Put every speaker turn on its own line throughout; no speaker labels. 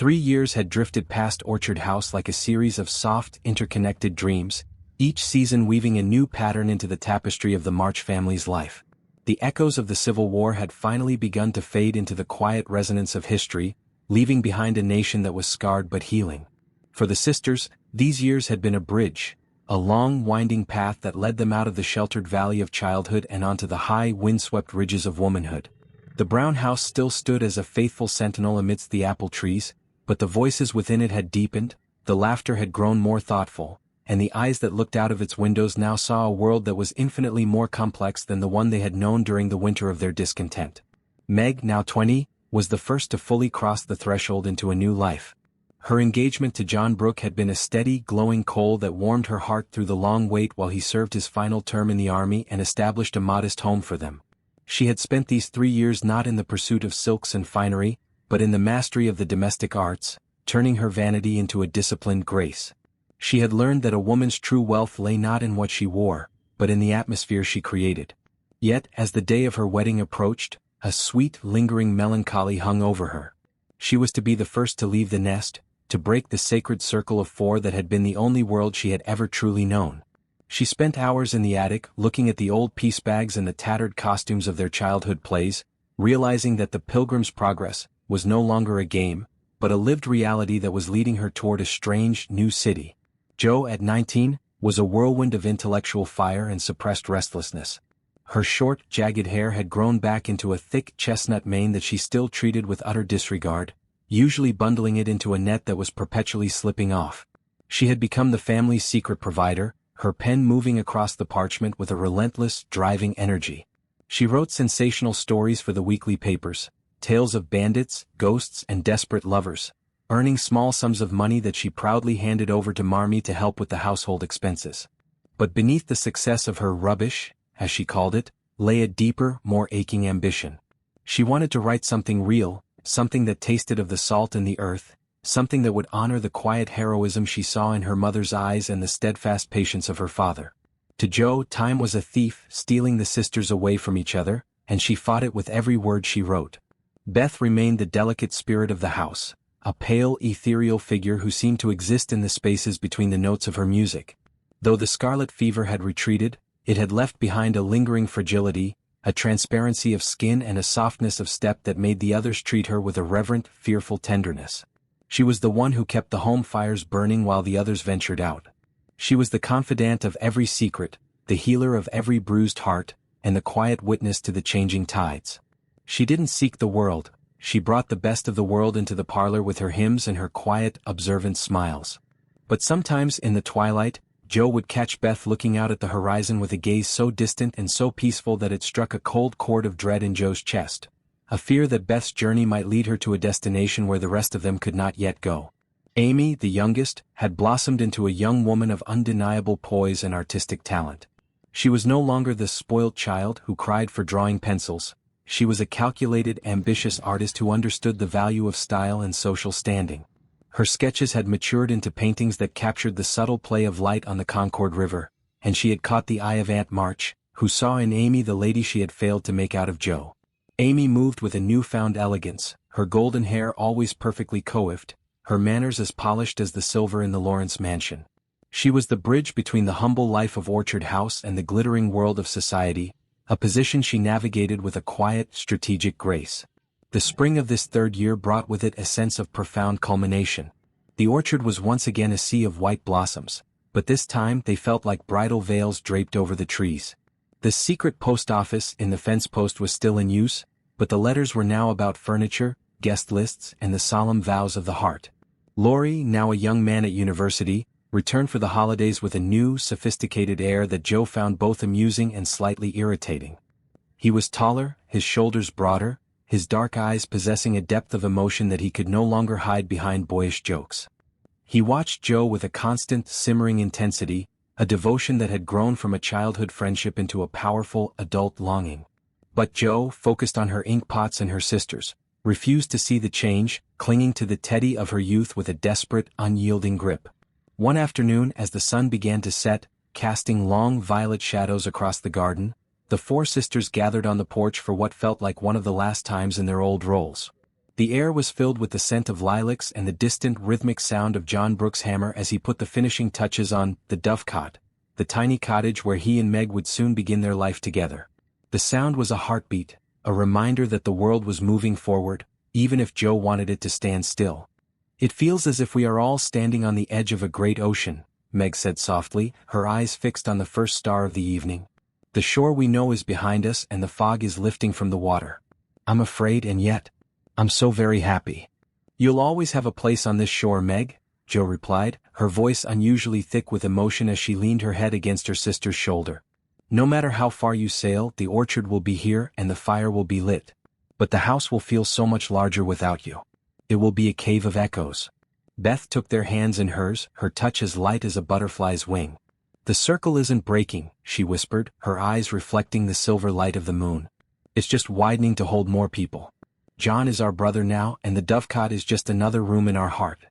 3 years had drifted past Orchard House like a series of soft, interconnected dreams, each season weaving a new pattern into the tapestry of the March family's life. The echoes of the Civil War had finally begun to fade into the quiet resonance of history, leaving behind a nation that was scarred but healing. For the sisters, these years had been a bridge, a long, winding path that led them out of the sheltered valley of childhood and onto the high, windswept ridges of womanhood. The brown house still stood as a faithful sentinel amidst the apple trees, but the voices within it had deepened, the laughter had grown more thoughtful, and the eyes that looked out of its windows now saw a world that was infinitely more complex than the one they had known during the winter of their discontent. Meg, now 20, was the first to fully cross the threshold into a new life. Her engagement to John Brooke had been a steady, glowing coal that warmed her heart through the long wait while he served his final term in the army and established a modest home for them. She had spent these 3 years not in the pursuit of silks and finery, but in the mastery of the domestic arts, turning her vanity into a disciplined grace. She had learned that a woman's true wealth lay not in what she wore, but in the atmosphere she created. Yet, as the day of her wedding approached, a sweet, lingering melancholy hung over her. She was to be the first to leave the nest, to break the sacred circle of four that had been the only world she had ever truly known. She spent hours in the attic, looking at the old piece bags and the tattered costumes of their childhood plays, realizing that the Pilgrim's Progress was no longer a game, but a lived reality that was leading her toward a strange, new city. Jo, at 19, was a whirlwind of intellectual fire and suppressed restlessness. Her short, jagged hair had grown back into a thick chestnut mane that she still treated with utter disregard, usually bundling it into a net that was perpetually slipping off. She had become the family's secret provider, her pen moving across the parchment with a relentless, driving energy. She wrote sensational stories for the weekly papers, tales of bandits, ghosts, and desperate lovers, earning small sums of money that she proudly handed over to Marmee to help with the household expenses. But beneath the success of her rubbish, as she called it, lay a deeper, more aching ambition. She wanted to write something real, something that tasted of the salt and the earth, something that would honor the quiet heroism she saw in her mother's eyes and the steadfast patience of her father. To Jo, time was a thief, stealing the sisters away from each other, and she fought it with every word she wrote. Beth remained the delicate spirit of the house, a pale, ethereal figure who seemed to exist in the spaces between the notes of her music. Though the scarlet fever had retreated, it had left behind a lingering fragility, a transparency of skin and a softness of step that made the others treat her with a reverent, fearful tenderness. She was the one who kept the home fires burning while the others ventured out. She was the confidant of every secret, the healer of every bruised heart, and the quiet witness to the changing tides. She didn't seek the world, she brought the best of the world into the parlor with her hymns and her quiet, observant smiles. But sometimes in the twilight, Jo would catch Beth looking out at the horizon with a gaze so distant and so peaceful that it struck a cold chord of dread in Jo's chest, a fear that Beth's journey might lead her to a destination where the rest of them could not yet go. Amy, the youngest, had blossomed into a young woman of undeniable poise and artistic talent. She was no longer the spoiled child who cried for drawing pencils. She was a calculated, ambitious artist who understood the value of style and social standing. Her sketches had matured into paintings that captured the subtle play of light on the Concord River, and she had caught the eye of Aunt March, who saw in Amy the lady she had failed to make out of Jo. Amy moved with a newfound elegance, her golden hair always perfectly coiffed, her manners as polished as the silver in the Lawrence mansion. She was the bridge between the humble life of Orchard House and the glittering world of society, a position she navigated with a quiet, strategic grace. The spring of this third year brought with it a sense of profound culmination. The orchard was once again a sea of white blossoms, but this time they felt like bridal veils draped over the trees. The secret post office in the fence post was still in use, but the letters were now about furniture, guest lists, and the solemn vows of the heart. Laurie, now a young man at university, returned for the holidays with a new, sophisticated air that Jo found both amusing and slightly irritating. He was taller, his shoulders broader, his dark eyes possessing a depth of emotion that he could no longer hide behind boyish jokes. He watched Jo with a constant, simmering intensity, a devotion that had grown from a childhood friendship into a powerful, adult longing. But Jo, focused on her inkpots and her sisters, refused to see the change, clinging to the teddy of her youth with a desperate, unyielding grip. One afternoon, as the sun began to set, casting long violet shadows across the garden, the four sisters gathered on the porch for what felt like one of the last times in their old roles. The air was filled with the scent of lilacs and the distant rhythmic sound of John Brooke's hammer as he put the finishing touches on the Dovecot, the tiny cottage where he and Meg would soon begin their life together. The sound was a heartbeat, a reminder that the world was moving forward, even if Joe wanted it to stand still. "It feels as if we are all standing on the edge of a great ocean," Meg said softly, her eyes fixed on the first star of the evening. "The shore we know is behind us and the fog is lifting from the water. I'm afraid and yet, I'm so very happy." "You'll always have a place on this shore, Meg," Joe replied, her voice unusually thick with emotion as she leaned her head against her sister's shoulder. "No matter how far you sail, the orchard will be here and the fire will be lit. But the house will feel so much larger without you. It will be a cave of echoes." Beth took their hands in hers, her touch as light as a butterfly's wing. "The circle isn't breaking," she whispered, her eyes reflecting the silver light of the moon. "It's just widening to hold more people. John is our brother now and the Dovecot is just another room in our heart.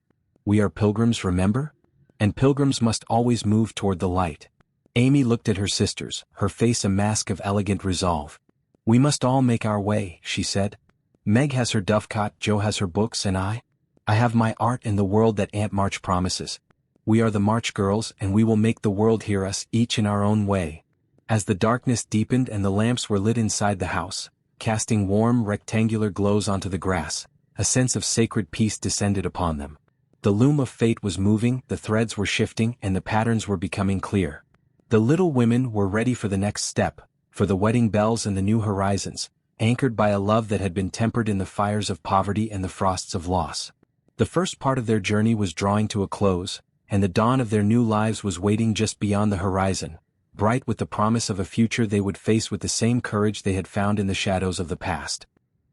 We are pilgrims, remember? And pilgrims must always move toward the light." Amy looked at her sisters, her face a mask of elegant resolve. "We must all make our way," she said. "Meg has her Dovecot, Joe has her books, and I have my art and the world that Aunt March promises. We are the March girls and we will make the world hear us, each in our own way." As the darkness deepened and the lamps were lit inside the house, casting warm rectangular glows onto the grass, a sense of sacred peace descended upon them. The loom of fate was moving, the threads were shifting, and the patterns were becoming clear. The little women were ready for the next step, for the wedding bells and the new horizons, anchored by a love that had been tempered in the fires of poverty and the frosts of loss. The first part of their journey was drawing to a close, and the dawn of their new lives was waiting just beyond the horizon, bright with the promise of a future they would face with the same courage they had found in the shadows of the past.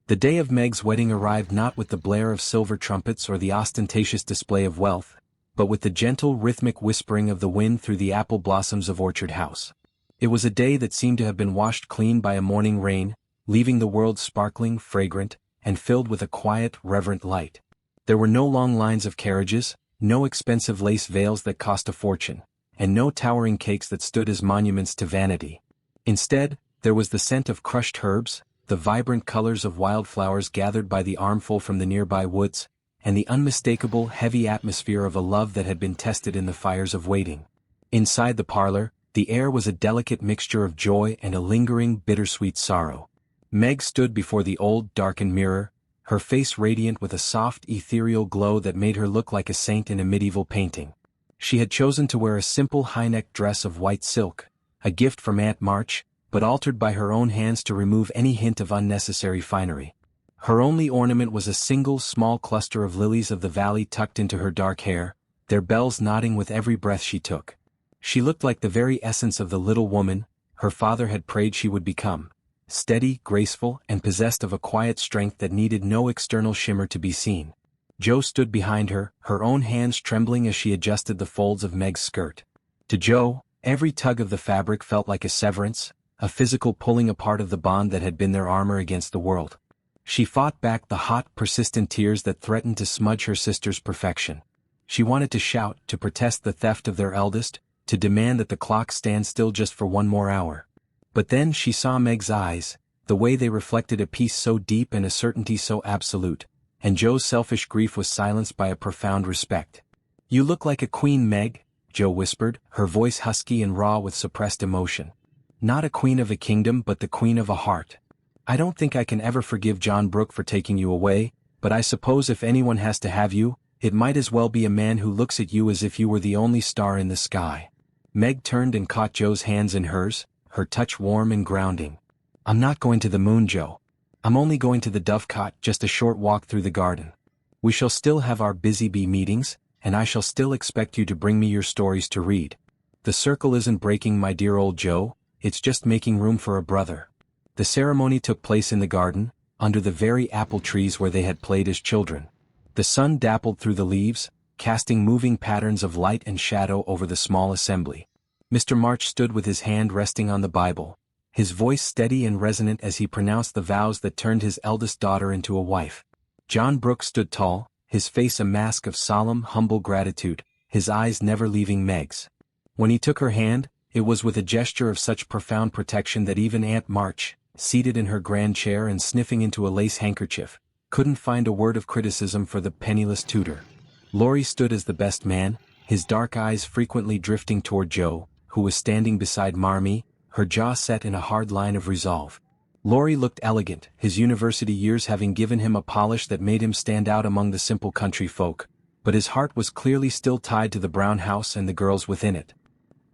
The day of Meg's wedding arrived not with the blare of silver trumpets or the ostentatious display of wealth, but with the gentle rhythmic whispering of the wind through the apple blossoms of Orchard House. It was a day that seemed to have been washed clean by a morning rain, leaving the world sparkling, fragrant, and filled with a quiet, reverent light. There were no long lines of carriages, no expensive lace veils that cost a fortune, and no towering cakes that stood as monuments to vanity. Instead, there was the scent of crushed herbs, the vibrant colors of wildflowers gathered by the armful from the nearby woods, and the unmistakable, heavy atmosphere of a love that had been tested in the fires of waiting. Inside the parlor, the air was a delicate mixture of joy and a lingering, bittersweet sorrow. Meg stood before the old, darkened mirror, her face radiant with a soft, ethereal glow that made her look like a saint in a medieval painting. She had chosen to wear a simple high-necked dress of white silk, a gift from Aunt March, but altered by her own hands to remove any hint of unnecessary finery. Her only ornament was a single small cluster of lilies of the valley tucked into her dark hair, their bells nodding with every breath she took. She looked like the very essence of the little woman her father had prayed she would become, steady, graceful, and possessed of a quiet strength that needed no external shimmer to be seen. Joe stood behind her, her own hands trembling as she adjusted the folds of Meg's skirt. To Joe, every tug of the fabric felt like a severance, a physical pulling apart of the bond that had been their armor against the world. She fought back the hot, persistent tears that threatened to smudge her sister's perfection. She wanted to shout, to protest the theft of their eldest, to demand that the clock stand still just for one more hour. But then she saw Meg's eyes, the way they reflected a peace so deep and a certainty so absolute, and Joe's selfish grief was silenced by a profound respect. "You look like a queen, Meg," Joe whispered, her voice husky and raw with suppressed emotion. "Not a queen of a kingdom but the queen of a heart. I don't think I can ever forgive John Brooke for taking you away, but I suppose if anyone has to have you, it might as well be a man who looks at you as if you were the only star in the sky." Meg turned and caught Joe's hands in hers, her touch warm and grounding. "I'm not going to the moon, Joe. I'm only going to the Dovecot, just a short walk through the garden. We shall still have our busy bee meetings, and I shall still expect you to bring me your stories to read. The circle isn't breaking, my dear old Joe, it's just making room for a brother." The ceremony took place in the garden, under the very apple trees where they had played as children. The sun dappled through the leaves, casting moving patterns of light and shadow over the small assembly. Mr. March stood with his hand resting on the Bible, his voice steady and resonant as he pronounced the vows that turned his eldest daughter into a wife. John Brooke stood tall, his face a mask of solemn, humble gratitude, his eyes never leaving Meg's. When he took her hand, it was with a gesture of such profound protection that even Aunt March, seated in her grand chair and sniffing into a lace handkerchief, couldn't find a word of criticism for the penniless tutor. Laurie stood as the best man, his dark eyes frequently drifting toward Joe, who was standing beside Marmee, her jaw set in a hard line of resolve. Laurie looked elegant, his university years having given him a polish that made him stand out among the simple country folk, but his heart was clearly still tied to the brown house and the girls within it.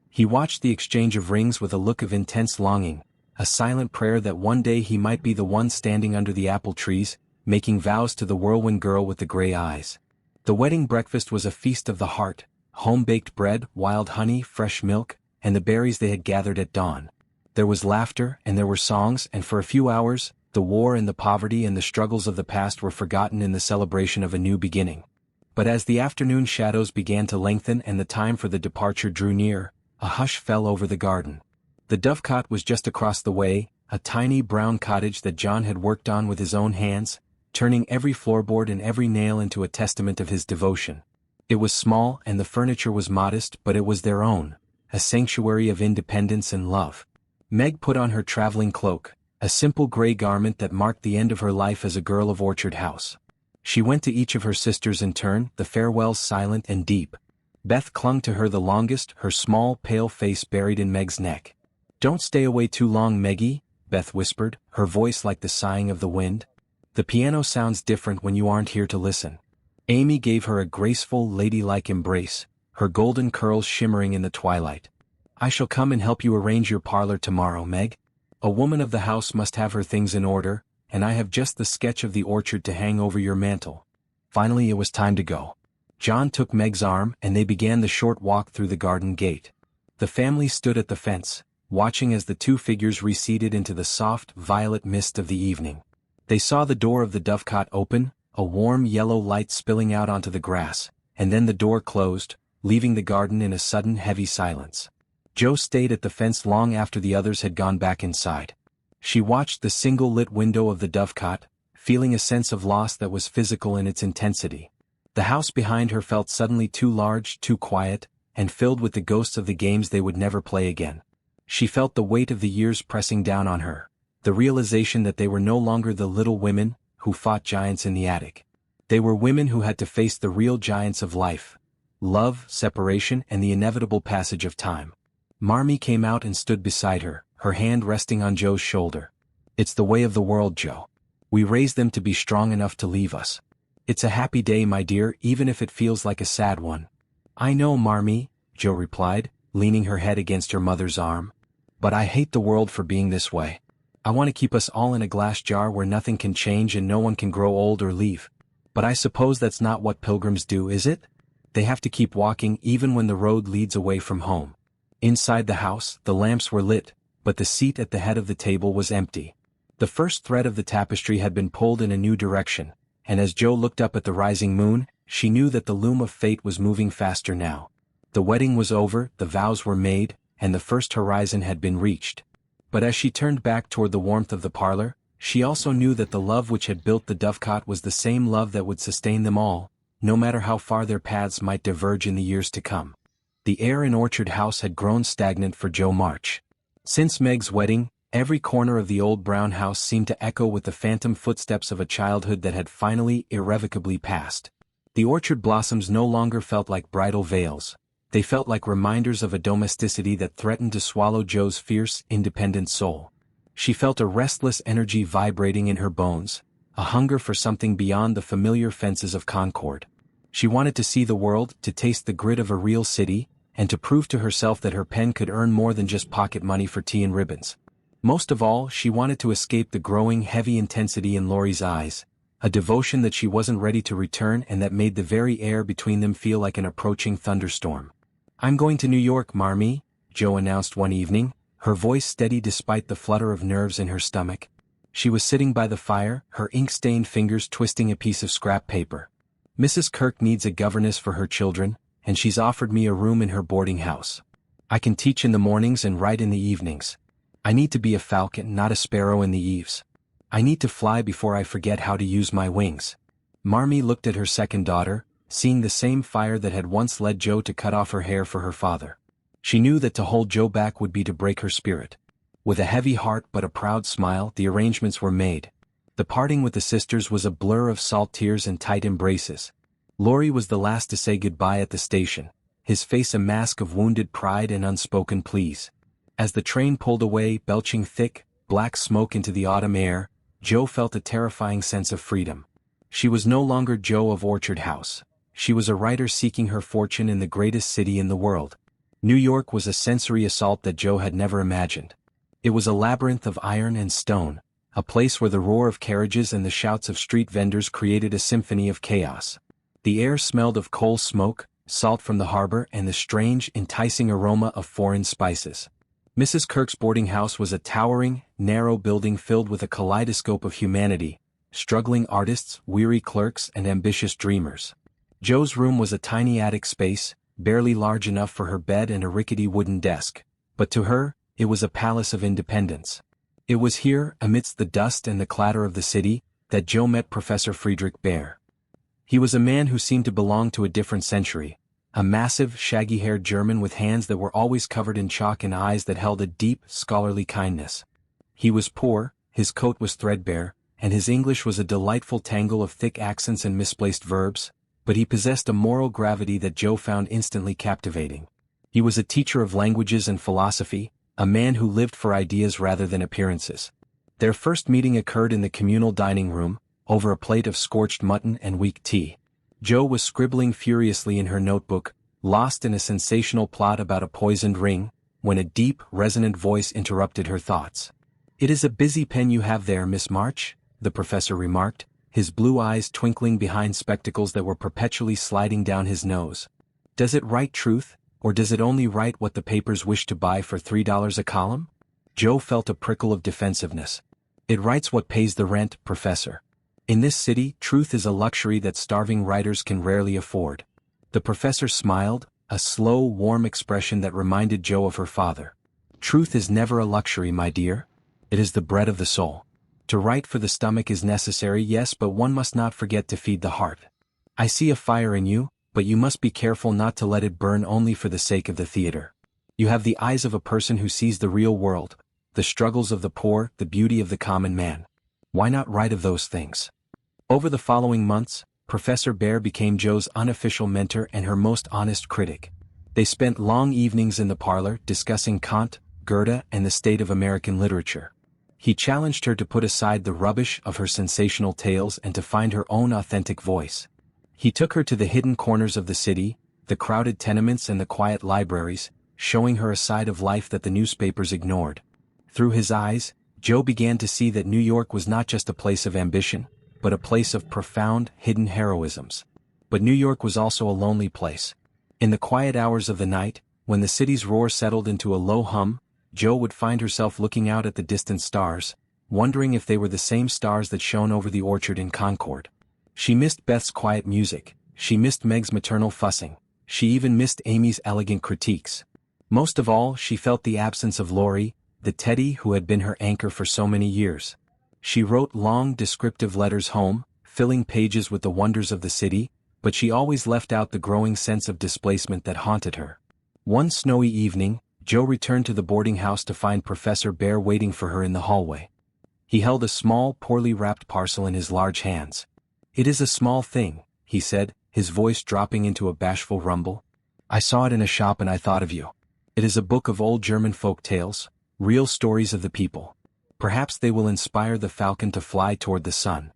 He watched the exchange of rings with a look of intense longing, a silent prayer that one day he might be the one standing under the apple trees, making vows to the whirlwind girl with the gray eyes. The wedding breakfast was a feast of the heart, home-baked bread, wild honey, fresh milk, and the berries they had gathered at dawn. There was laughter, and there were songs, and for a few hours, the war and the poverty and the struggles of the past were forgotten in the celebration of a new beginning. But as the afternoon shadows began to lengthen and the time for the departure drew near, a hush fell over the garden. The dovecot was just across the way, a tiny brown cottage that John had worked on with his own hands, turning every floorboard and every nail into a testament of his devotion. It was small and the furniture was modest, but it was their own, a sanctuary of independence and love. Meg put on her traveling cloak, a simple gray garment that marked the end of her life as a girl of Orchard House. She went to each of her sisters in turn, the farewells silent and deep. Beth clung to her the longest, her small pale face buried in Meg's neck. "Don't stay away too long, Meggie," Beth whispered, her voice like the sighing of the wind. "The piano sounds different when you aren't here to listen." Amy gave her a graceful, ladylike embrace, her golden curls shimmering in the twilight. "I shall come and help you arrange your parlor tomorrow, Meg. A woman of the house must have her things in order, and I have just the sketch of the orchard to hang over your mantel." Finally it was time to go. John took Meg's arm and they began the short walk through the garden gate. The family stood at the fence, watching as the two figures receded into the soft, violet mist of the evening. They saw the door of the dovecot open, a warm yellow light spilling out onto the grass, and then the door closed, leaving the garden in a sudden heavy silence. Joe stayed at the fence long after the others had gone back inside. She watched the single lit window of the dovecot, feeling a sense of loss that was physical in its intensity. The house behind her felt suddenly too large, too quiet, and filled with the ghosts of the games they would never play again. She felt the weight of the years pressing down on her, the realization that they were no longer the little women who fought giants in the attic. They were women who had to face the real giants of life: love, separation, and the inevitable passage of time. Marmee came out and stood beside her, her hand resting on Joe's shoulder. "It's the way of the world, Joe. We raised them to be strong enough to leave us. It's a happy day, my dear, even if it feels like a sad one." "I know, Marmee," Joe replied, leaning her head against her mother's arm. "But I hate the world for being this way. I want to keep us all in a glass jar where nothing can change and no one can grow old or leave. But I suppose that's not what pilgrims do, is it? They have to keep walking even when the road leads away from home." Inside the house, the lamps were lit, but the seat at the head of the table was empty. The first thread of the tapestry had been pulled in a new direction, and as Joe looked up at the rising moon, she knew that the loom of fate was moving faster now. The wedding was over, the vows were made, and the first horizon had been reached. But as she turned back toward the warmth of the parlor, she also knew that the love which had built the dovecot was the same love that would sustain them all, no matter how far their paths might diverge in the years to come. The air in Orchard House had grown stagnant for Joe March. Since Meg's wedding, every corner of the old brown house seemed to echo with the phantom footsteps of a childhood that had finally, irrevocably passed. The orchard blossoms no longer felt like bridal veils. They felt like reminders of a domesticity that threatened to swallow Joe's fierce, independent soul. She felt a restless energy vibrating in her bones, a hunger for something beyond the familiar fences of Concord. She wanted to see the world, to taste the grit of a real city, and to prove to herself that her pen could earn more than just pocket money for tea and ribbons. Most of all, she wanted to escape the growing heavy intensity in Laurie's eyes, a devotion that she wasn't ready to return and that made the very air between them feel like an approaching thunderstorm. "I'm going to New York, Marmee," Joe announced one evening, her voice steady despite the flutter of nerves in her stomach. She was sitting by the fire, her ink-stained fingers twisting a piece of scrap paper. "Mrs. Kirk needs a governess for her children, and she's offered me a room in her boarding house. I can teach in the mornings and write in the evenings. I need to be a falcon, not a sparrow in the eaves. I need to fly before I forget how to use my wings." Marmee looked at her second daughter, seeing the same fire that had once led Joe to cut off her hair for her father. She knew that to hold Joe back would be to break her spirit. With a heavy heart but a proud smile, the arrangements were made. The parting with the sisters was a blur of salt tears and tight embraces. Laurie was the last to say goodbye at the station, his face a mask of wounded pride and unspoken pleas. As the train pulled away, belching thick, black smoke into the autumn air, Jo felt a terrifying sense of freedom. She was no longer Jo of Orchard House. She was a writer seeking her fortune in the greatest city in the world. New York was a sensory assault that Jo had never imagined. It was a labyrinth of iron and stone, a place where the roar of carriages and the shouts of street vendors created a symphony of chaos. The air smelled of coal smoke, salt from the harbor, and the strange, enticing aroma of foreign spices. Mrs. Kirk's boarding house was a towering, narrow building filled with a kaleidoscope of humanity, struggling artists, weary clerks, and ambitious dreamers. Jo's room was a tiny attic space, barely large enough for her bed and a rickety wooden desk, but to her, it was a palace of independence. It was here, amidst the dust and the clatter of the city, that Jo met Professor Bhaer. He was a man who seemed to belong to a different century, a massive, shaggy-haired German with hands that were always covered in chalk and eyes that held a deep, scholarly kindness. He was poor, his coat was threadbare, and his English was a delightful tangle of thick accents and misplaced verbs, but he possessed a moral gravity that Jo found instantly captivating. He was a teacher of languages and philosophy, a man who lived for ideas rather than appearances. Their first meeting occurred in the communal dining room, over a plate of scorched mutton and weak tea. Jo was scribbling furiously in her notebook, lost in a sensational plot about a poisoned ring, when a deep, resonant voice interrupted her thoughts. "It is a busy pen you have there, Miss March," the professor remarked, his blue eyes twinkling behind spectacles that were perpetually sliding down his nose. "Does it write truth, or does it only write what the papers wish to buy for $3 a column?" Jo felt a prickle of defensiveness. "It writes what pays the rent, Professor. In this city, truth is a luxury that starving writers can rarely afford." The professor smiled, a slow, warm expression that reminded Jo of her father. "Truth is never a luxury, my dear. It is the bread of the soul. To write for the stomach is necessary, yes, but one must not forget to feed the heart. I see a fire in you, but you must be careful not to let it burn only for the sake of the theater. You have the eyes of a person who sees the real world, the struggles of the poor, the beauty of the common man. Why not write of those things?" Over the following months, Professor Bhaer became Jo's unofficial mentor and her most honest critic. They spent long evenings in the parlor discussing Kant, Goethe, and the state of American literature. He challenged her to put aside the rubbish of her sensational tales and to find her own authentic voice. He took her to the hidden corners of the city, the crowded tenements and the quiet libraries, showing her a side of life that the newspapers ignored. Through his eyes, Jo began to see that New York was not just a place of ambition, but a place of profound, hidden heroisms. But New York was also a lonely place. In the quiet hours of the night, when the city's roar settled into a low hum, Jo would find herself looking out at the distant stars, wondering if they were the same stars that shone over the orchard in Concord. She missed Beth's quiet music, she missed Meg's maternal fussing, she even missed Amy's elegant critiques. Most of all, she felt the absence of Laurie, the Teddy who had been her anchor for so many years. She wrote long, descriptive letters home, filling pages with the wonders of the city, but she always left out the growing sense of displacement that haunted her. One snowy evening, Jo returned to the boarding house to find Professor Bhaer waiting for her in the hallway. He held a small, poorly wrapped parcel in his large hands. "It is a small thing," he said, his voice dropping into a bashful rumble. "I saw it in a shop and I thought of you. It is a book of old German folk tales, real stories of the people. Perhaps they will inspire the falcon to fly toward the sun."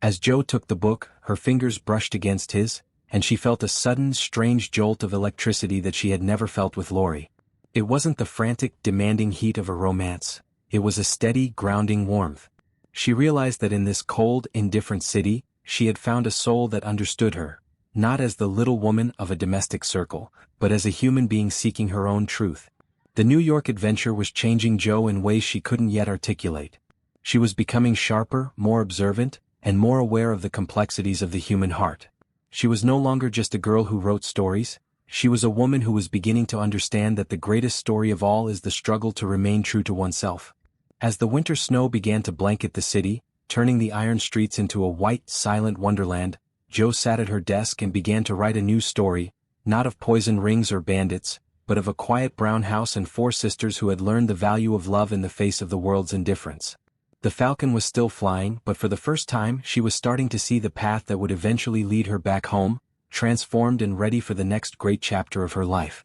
As Jo took the book, her fingers brushed against his, and she felt a sudden, strange jolt of electricity that she had never felt with Laurie. It wasn't the frantic, demanding heat of a romance. It was a steady, grounding warmth. She realized that in this cold, indifferent city, she had found a soul that understood her, not as the little woman of a domestic circle, but as a human being seeking her own truth. The New York adventure was changing Jo in ways she couldn't yet articulate. She was becoming sharper, more observant, and more aware of the complexities of the human heart. She was no longer just a girl who wrote stories, she was a woman who was beginning to understand that the greatest story of all is the struggle to remain true to oneself. As the winter snow began to blanket the city, turning the iron streets into a white, silent wonderland, Jo sat at her desk and began to write a new story, not of poison rings or bandits, but of a quiet brown house and 4 sisters who had learned the value of love in the face of the world's indifference. The falcon was still flying, but for the first time she was starting to see the path that would eventually lead her back home, transformed and ready for the next great chapter of her life.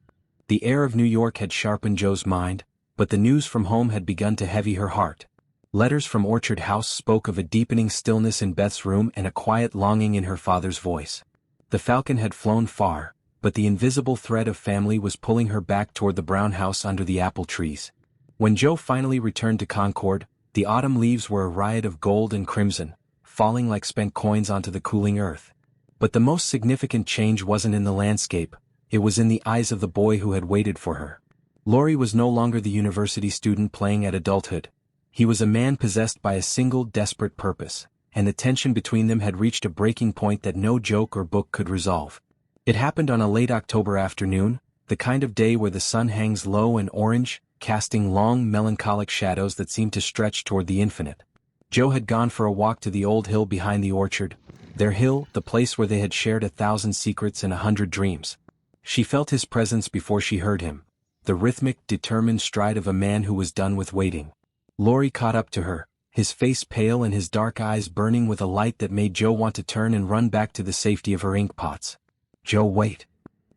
The air of New York had sharpened Jo's mind, but the news from home had begun to heavy her heart. Letters from Orchard House spoke of a deepening stillness in Beth's room and a quiet longing in her father's voice. The falcon had flown far, but the invisible thread of family was pulling her back toward the brown house under the apple trees. When Jo finally returned to Concord, the autumn leaves were a riot of gold and crimson, falling like spent coins onto the cooling earth. But the most significant change wasn't in the landscape, it was in the eyes of the boy who had waited for her. Laurie was no longer the university student playing at adulthood. He was a man possessed by a single desperate purpose, and the tension between them had reached a breaking point that no joke or book could resolve. It happened on a late October afternoon, the kind of day where the sun hangs low and orange, casting long melancholic shadows that seemed to stretch toward the infinite. Jo had gone for a walk to the old hill behind the orchard, their hill, the place where they had shared 1,000 secrets and 100 dreams. She felt his presence before she heard him, the rhythmic, determined stride of a man who was done with waiting. Laurie caught up to her, his face pale and his dark eyes burning with a light that made Jo want to turn and run back to the safety of her ink pots. "Jo, wait!"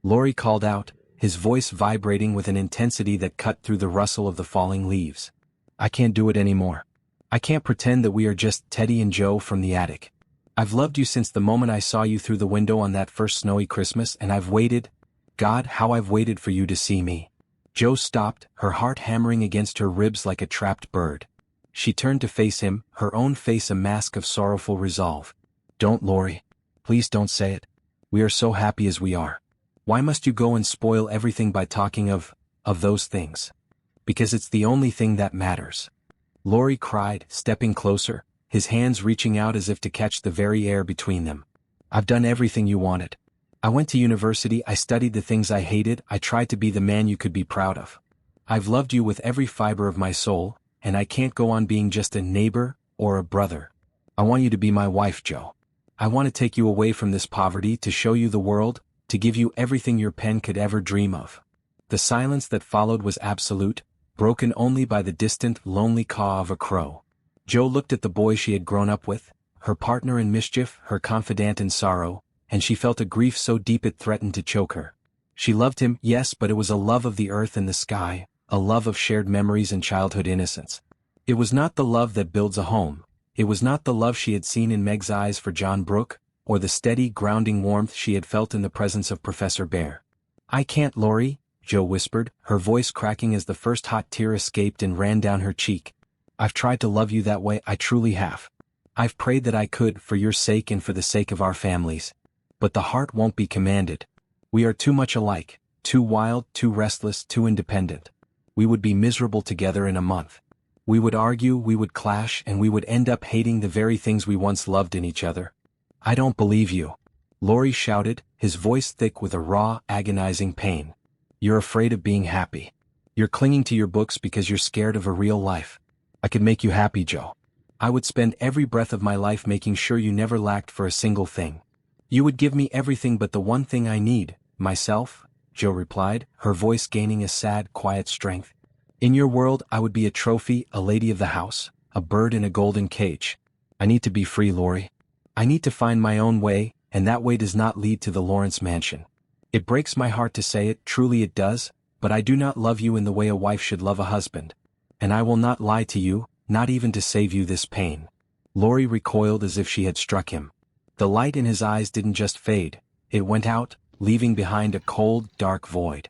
Laurie called out, his voice vibrating with an intensity that cut through the rustle of the falling leaves. "I can't do it anymore. I can't pretend that we are just Teddy and Jo from the attic. I've loved you since the moment I saw you through the window on that first snowy Christmas, and I've waited, God, how I've waited for you to see me." Jo stopped, her heart hammering against her ribs like a trapped bird. She turned to face him, her own face a mask of sorrowful resolve. "Don't, Laurie. Please don't say it. We are so happy as we are. Why must you go and spoil everything by talking of those things? Because it's the only thing that matters." Laurie cried, stepping closer, his hands reaching out as if to catch the very air between them. "I've done everything you wanted. I went to university, I studied the things I hated, I tried to be the man you could be proud of. I've loved you with every fiber of my soul, and I can't go on being just a neighbor or a brother. I want you to be my wife, Jo. I want to take you away from this poverty, to show you the world, to give you everything your pen could ever dream of." The silence that followed was absolute, broken only by the distant, lonely caw of a crow. Jo looked at the boy she had grown up with, her partner in mischief, her confidant in sorrow, and she felt a grief so deep it threatened to choke her. She loved him, yes, but it was a love of the earth and the sky, a love of shared memories and childhood innocence. It was not the love that builds a home, it was not the love she had seen in Meg's eyes for John Brooke, or the steady, grounding warmth she had felt in the presence of Professor Bhaer. "I can't, Laurie," Jo whispered, her voice cracking as the first hot tear escaped and ran down her cheek. "I've tried to love you that way, I truly have. I've prayed that I could, for your sake and for the sake of our families. But the heart won't be commanded. We are too much alike, too wild, too restless, too independent. We would be miserable together in a month. We would argue, we would clash, and we would end up hating the very things we once loved in each other." "I don't believe you," Laurie shouted, his voice thick with a raw, agonizing pain. "You're afraid of being happy. You're clinging to your books because you're scared of a real life. I could make you happy, Jo. I would spend every breath of my life making sure you never lacked for a single thing. You would give me everything but the one thing I need, myself," Jo replied, her voice gaining a sad, quiet strength. "In your world I would be a trophy, a lady of the house, a bird in a golden cage. I need to be free, Laurie. I need to find my own way, and that way does not lead to the Lawrence mansion. It breaks my heart to say it, truly it does, but I do not love you in the way a wife should love a husband. And I will not lie to you, not even to save you this pain." Laurie recoiled as if she had struck him. The light in his eyes didn't just fade, it went out, leaving behind a cold, dark void.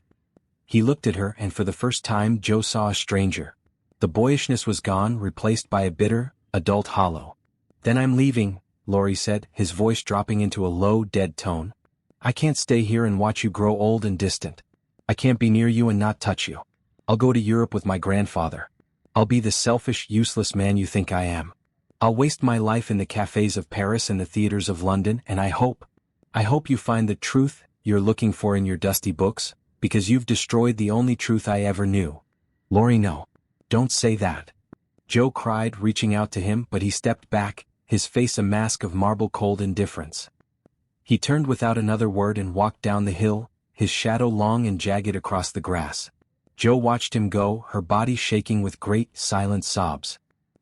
He looked at her, and for the first time Jo saw a stranger. The boyishness was gone, replaced by a bitter, adult hollow. "Then I'm leaving," Laurie said, his voice dropping into a low, dead tone. "I can't stay here and watch you grow old and distant. I can't be near you and not touch you. I'll go to Europe with my grandfather. I'll be the selfish, useless man you think I am. I'll waste my life in the cafes of Paris and the theaters of London, and I hope you find the truth you're looking for in your dusty books, because you've destroyed the only truth I ever knew." "Laurie, no. Don't say that," Jo cried, reaching out to him, but he stepped back, his face a mask of marble-cold indifference. He turned without another word and walked down the hill, his shadow long and jagged across the grass. Jo watched him go, her body shaking with great, silent sobs.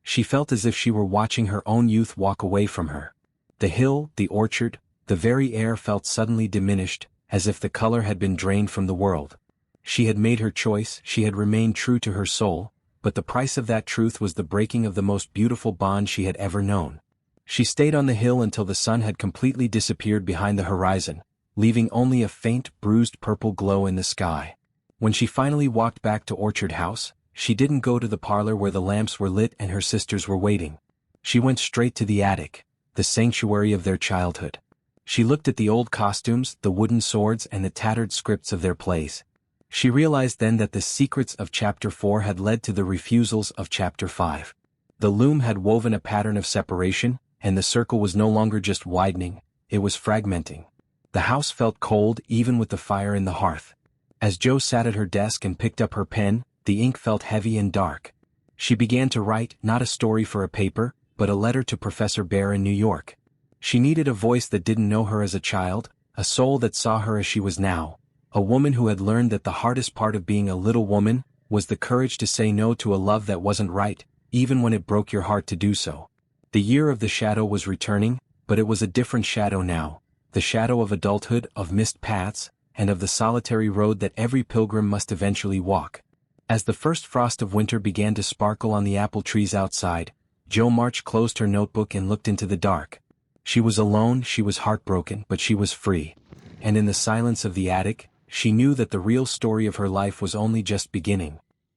She felt as if she were watching her own youth walk away from her. The hill, the orchard, the very air felt suddenly diminished, as if the color had been drained from the world. She had made her choice, she had remained true to her soul, but the price of that truth was the breaking of the most beautiful bond she had ever known. She stayed on the hill until the sun had completely disappeared behind the horizon, leaving only a faint, bruised purple glow in the sky. When she finally walked back to Orchard House, she didn't go to the parlor where the lamps were lit and her sisters were waiting. She went straight to the attic, the sanctuary of their childhood. She looked at the old costumes, the wooden swords and the tattered scripts of their plays. She realized then that the secrets of Chapter 4 had led to the refusals of Chapter 5. The loom had woven a pattern of separation, and the circle was no longer just widening, it was fragmenting. The house felt cold even with the fire in the hearth. As Jo sat at her desk and picked up her pen, the ink felt heavy and dark. She began to write, not a story for a paper, but a letter to Professor Bhaer in New York. She needed a voice that didn't know her as a child, a soul that saw her as she was now, a woman who had learned that the hardest part of being a little woman was the courage to say no to a love that wasn't right, even when it broke your heart to do so. The year of the shadow was returning, but it was a different shadow now, the shadow of adulthood, of missed paths, and of the solitary road that every pilgrim must eventually walk. As the first frost of winter began to sparkle on the apple trees outside, Jo March closed her notebook and looked into the dark. She was alone, she was heartbroken, but she was free. And in the silence of the attic, she knew that the real story of her life was only just beginning.